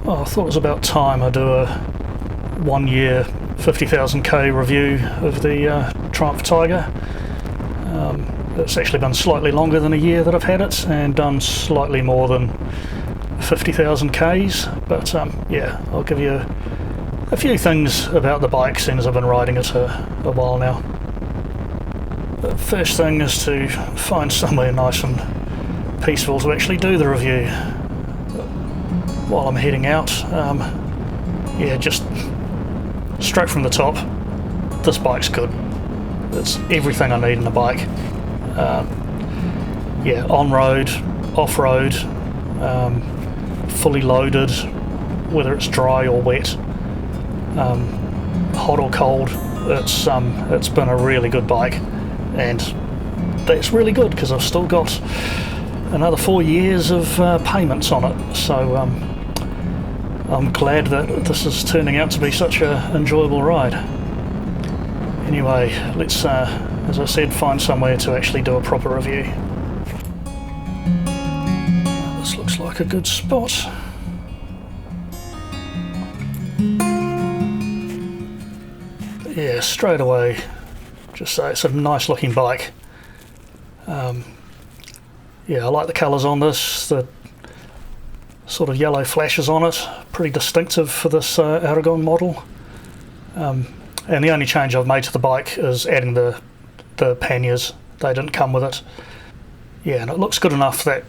Well, I thought it was about time I do a 1 year 50,000k review of the Triumph Tiger. It's actually been slightly longer than a year that I've had it, and done slightly more than 50,000 Ks, but yeah, I'll give you a few things about the bike since I've been riding it a while now. The first thing is to find somewhere nice and peaceful to actually do the review. While I'm heading out, yeah, just straight from the top, this bike's good. It's everything I need in a bike. Yeah, on-road, off-road, fully loaded, whether it's dry or wet, hot or cold, it's been a really good bike, and that's really good because I've still got another 4 years of payments on it, so I'm glad that this is turning out to be such an enjoyable ride. Anyway, let's, as I said, find somewhere to actually do a proper review. This looks like a good spot. Yeah, straight away, just say it's a nice looking bike. Yeah, I like the colours on this, the sort of yellow flashes on it, pretty distinctive for this Aragon model. And the only change I've made to the bike is adding the panniers. They didn't come with it. Yeah, and it looks good enough that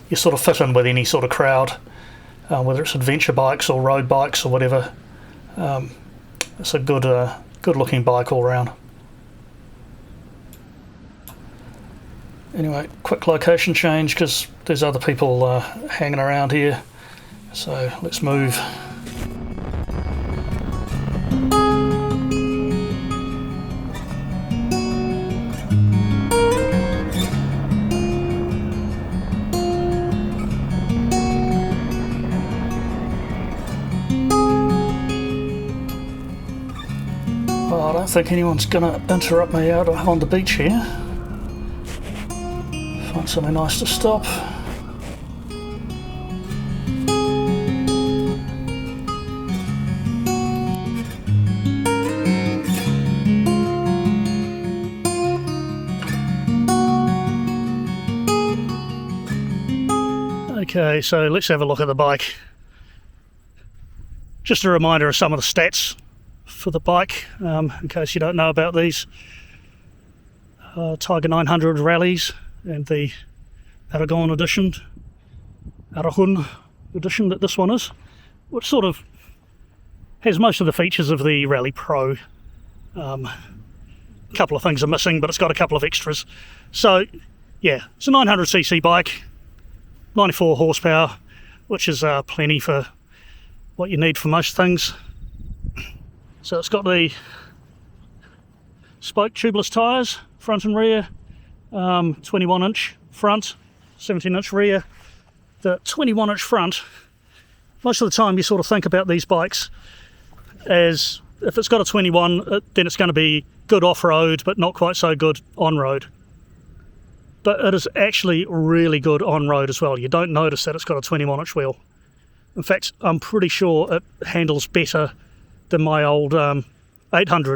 you sort of fit in with any sort of crowd, whether it's adventure bikes or road bikes or whatever. It's a good looking bike all round. Anyway, quick location change because there's other people hanging around here, so let's move. Well, I don't think anyone's gonna interrupt me out on the beach here. Find somewhere nice to stop. Okay, so let's have a look at the bike. Just a reminder of some of the stats for the bike, in case you don't know about these. Tiger 900 rallies and the Aragon Edition, that this one is, which sort of has most of the features of the Rally Pro. A couple of things are missing, but it's got a couple of extras. So yeah, it's a 900cc bike, 94 horsepower, which is plenty for what you need for most things. So it's got the spoke tubeless tyres, front and rear, 21-inch front, 17-inch rear. The 21-inch front, most of the time you sort of think about these bikes as if it's got a 21, then it's going to be good off-road, but not quite so good on-road. But it is actually really good on-road as well. You don't notice that it's got a 21-inch wheel. In fact, I'm pretty sure it handles better than my old 800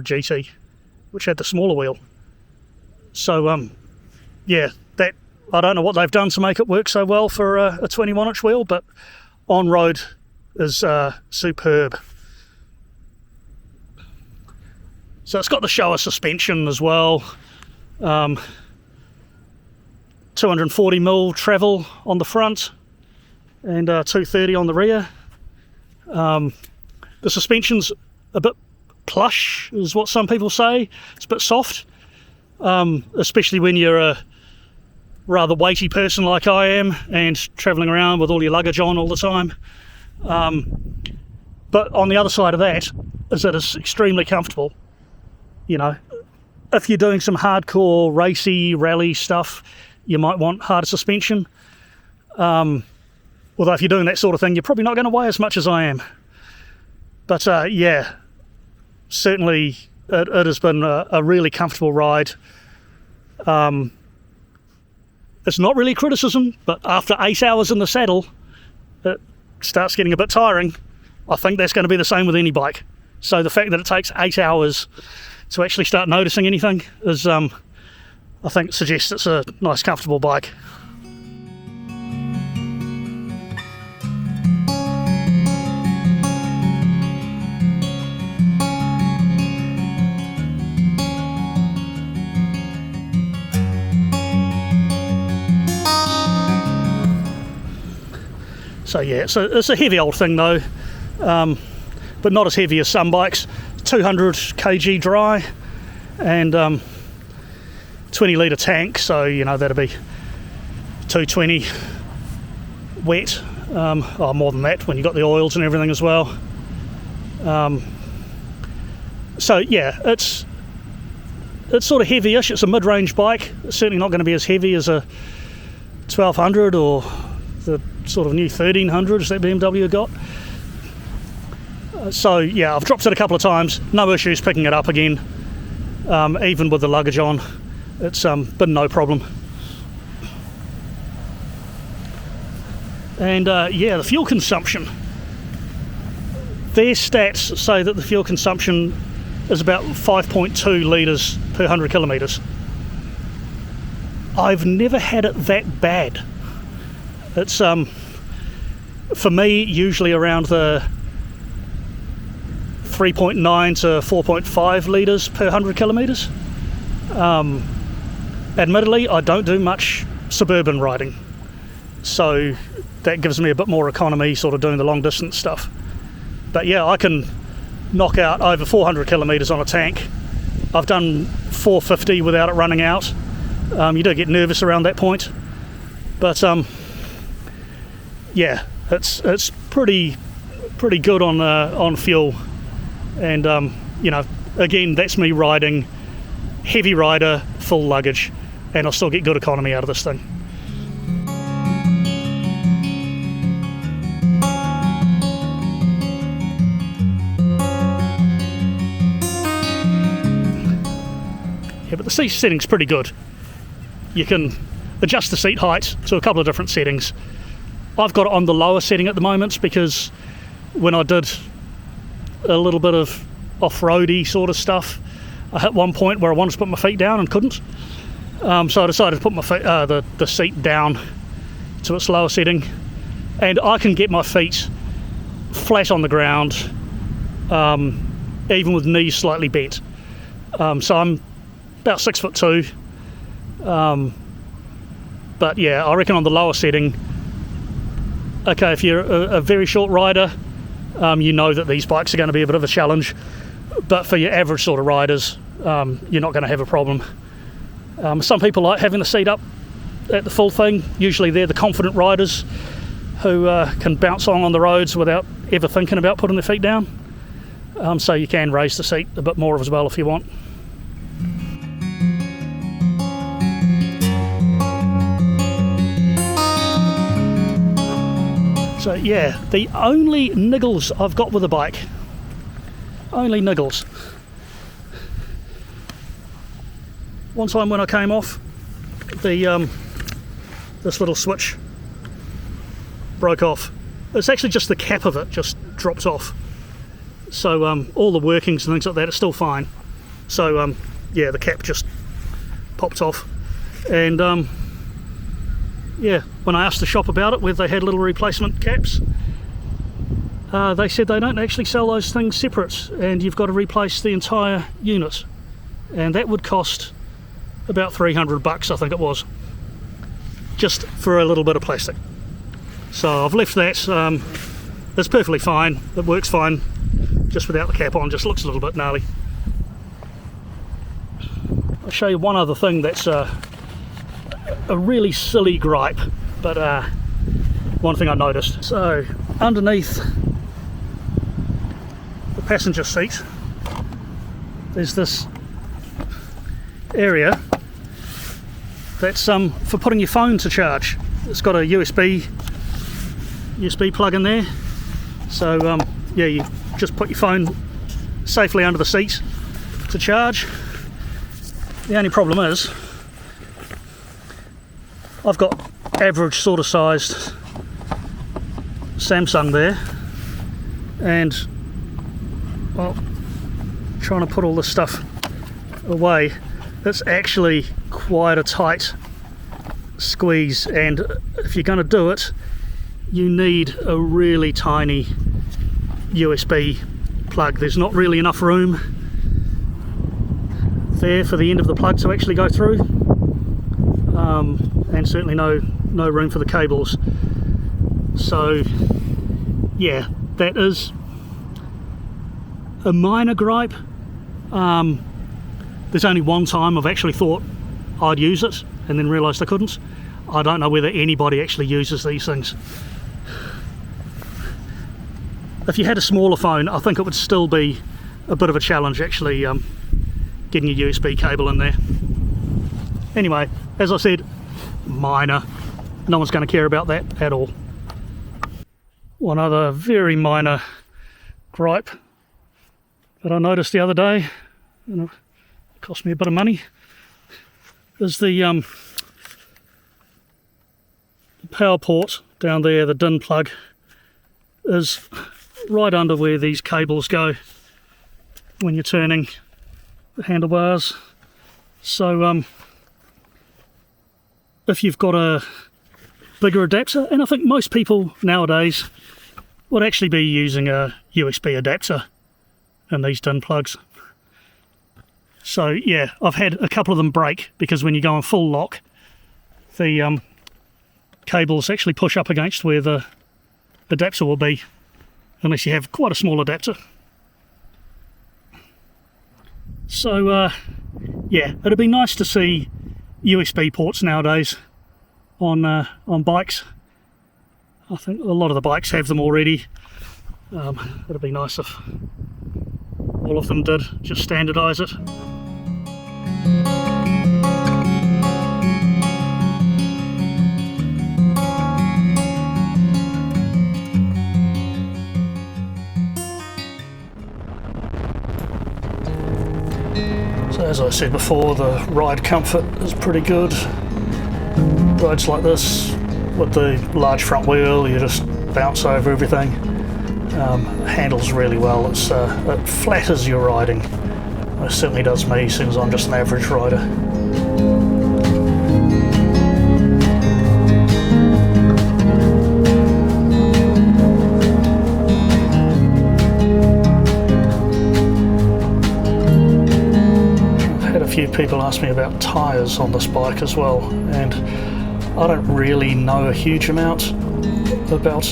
GT, which had the smaller wheel. So yeah, that, I don't know what they've done to make it work so well for a 21-inch wheel, but on-road is superb. So it's got the Showa suspension as well. 240mm travel on the front and 230 on the rear. The suspension's a bit plush, is what some people say. It's a bit soft, especially when you're a rather weighty person like I am and travelling around with all your luggage on all the time. But on the other side of that is that it's extremely comfortable. You know, if you're doing some hardcore racy rally stuff, you might want harder suspension. Although if you're doing that sort of thing, you're probably not going to weigh as much as I am. But yeah, certainly it has been a really comfortable ride. It's not really criticism, but after 8 hours in the saddle, it starts getting a bit tiring. I think that's going to be the same with any bike. So the fact that it takes 8 hours to actually start noticing anything is, I think, suggests it's a nice, comfortable bike. So yeah, it's a heavy old thing though, but not as heavy as some bikes. 200 kg dry and 20 litre tank, so you know that'll be 220 wet, or more than that when you've got the oils and everything as well. So yeah, it's sort of heavyish. It's a mid-range bike. It's certainly not going to be as heavy as a 1200 or the sort of new 1300s that BMW got. So yeah, I've dropped it a couple of times, no issues picking it up again, even with the luggage on. It's been no problem. And yeah, the fuel consumption, their stats say that the fuel consumption is about 5.2 litres per 100 kilometres. I've never had it that bad. It's for me usually around the 3.9 to 4.5 litres per 100 kilometres. Admittedly, I don't do much suburban riding, so that gives me a bit more economy sort of doing the long distance stuff. But yeah, I can knock out over 400 kilometres on a tank. I've done 450 without it running out. You do get nervous around that point, but yeah, it's pretty good on fuel. And you know, again, that's me riding heavy rider, full luggage, and I'll still get good economy out of this thing. Yeah, but the seat setting's pretty good. You can adjust the seat height to a couple of different settings. I've got it on the lower setting at the moment because when I did a little bit of off-roady sort of stuff, I hit one point where I wanted to put my feet down and couldn't. So I decided to put my feet, the seat down to its lower setting, and I can get my feet flat on the ground, even with knees slightly bent. So I'm about 6'2". But yeah, I reckon on the lower setting, okay, if you're a very short rider, you know that these bikes are going to be a bit of a challenge, but for your average sort of riders, you're not going to have a problem. Some people like having the seat up at the full thing. Usually they're the confident riders who can bounce on the roads without ever thinking about putting their feet down. So you can raise the seat a bit more as well if you want. So yeah, the only niggles I've got with the bike, only niggles. One time when I came off, this little switch broke off. It's actually just the cap of it just dropped off. So all the workings and things like that are still fine. So yeah, the cap just popped off. And yeah, when I asked the shop about it, whether they had little replacement caps, they said they don't actually sell those things separate, and you've got to replace the entire unit, and that would cost about $300, I think it was, just for a little bit of plastic. So I've left that. It's perfectly fine, it works fine just without the cap on, just looks a little bit gnarly. I'll show you one other thing that's a really silly gripe, but one thing I noticed. So underneath the passenger seat there's this area that's for putting your phone to charge. It's got a USB plug in there, so yeah, you just put your phone safely under the seat to charge. The only problem is I've got average sort of sized Samsung there, and, well, trying to put all this stuff away, it's actually quite a tight squeeze, and if you're going to do it, you need a really tiny USB plug. There's not really enough room there for the end of the plug to actually go through, and certainly no room for the cables. So yeah, that is a minor gripe. There's only one time I've actually thought I'd use it and then realised I couldn't. I don't know whether anybody actually uses these things. If you had a smaller phone, I think it would still be a bit of a challenge actually getting a USB cable in there. Anyway, as I said, minor. No one's going to care about that at all. One other very minor gripe that I noticed the other day, and it cost me a bit of money, is the power port down there, the DIN plug, is right under where these cables go when you're turning the handlebars. So if you've got a bigger adapter, and I think most people nowadays would actually be using a USB adapter in these DIN plugs. So yeah, I've had a couple of them break because when you go on full lock, the cables actually push up against where the adapter will be, unless you have quite a small adapter. So yeah, it'd be nice to see USB ports nowadays on bikes. I think a lot of the bikes have them already. It'd be nice if all of them did, just standardise it. So as I said before, the ride comfort is pretty good. Rides like this with the large front wheel, you just bounce over everything. Handles really well. It flatters your riding. It certainly does me, since I'm just an average rider. I've had a few people ask me about tyres on this bike as well, and I don't really know a huge amount about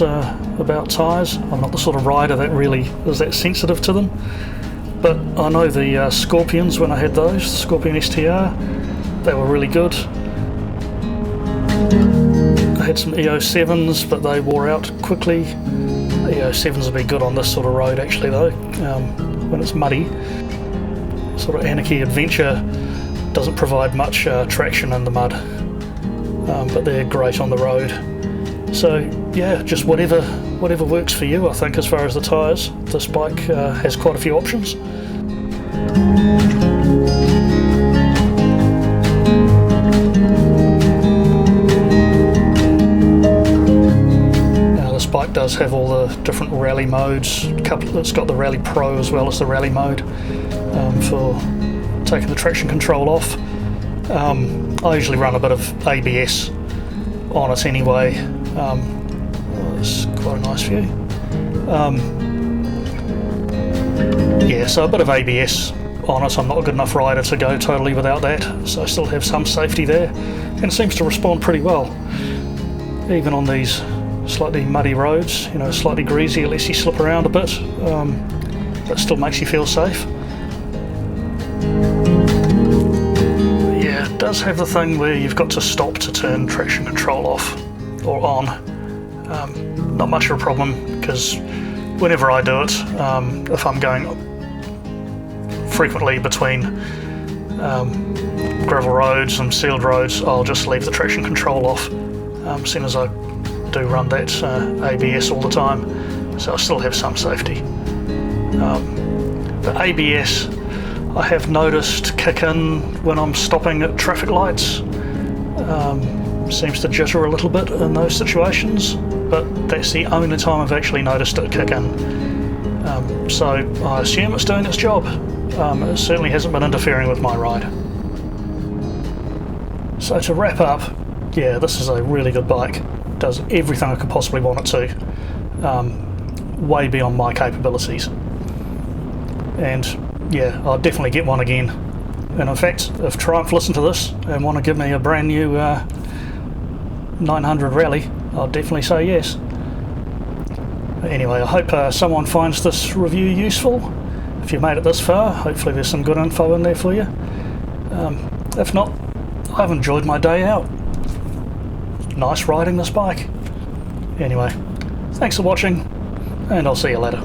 tyres. I'm not the sort of rider that really is that sensitive to them, but I know the Scorpions, when I had those, the Scorpion STR, they were really good. I had some EO7s, but they wore out quickly. EO7s would be good on this sort of road actually though, when it's muddy. Sort of Anarchy Adventure doesn't provide much traction in the mud, but they're great on the road. So yeah, just whatever works for you, I think, as far as the tyres. This bike has quite a few options. Now this bike does have all the different rally modes. It's got the Rally Pro as well as the Rally mode for taking the traction control off. I usually run a bit of ABS on it anyway. It's quite a nice view. Yeah, so a bit of ABS on it. I'm not a good enough rider to go totally without that, so I still have some safety there, and it seems to respond pretty well, even on these slightly muddy roads. You know, slightly greasy, it lets you slip around a bit, but still makes you feel safe. Yeah, it does have the thing where you've got to stop to turn traction control off or on. Not much of a problem, because whenever I do it, if I'm going frequently between gravel roads and sealed roads, I'll just leave the traction control off, seeing as I do run that ABS all the time, so I still have some safety. The ABS, I have noticed, kick in when I'm stopping at traffic lights. Seems to jitter a little bit in those situations, but that's the only time I've actually noticed it kick in. So I assume it's doing its job. It certainly hasn't been interfering with my ride. So to wrap up, yeah, this is a really good bike. Does everything I could possibly want it to, way beyond my capabilities. And yeah, I'll definitely get one again. And in fact, if Triumph listen to this and want to give me a brand new 900 Rally, I'll definitely say yes. Anyway, I hope someone finds this review useful. If you've made it this far, hopefully there's some good info in there for you. If not, I've enjoyed my day out. Nice riding this bike. Anyway, thanks for watching, and I'll see you later.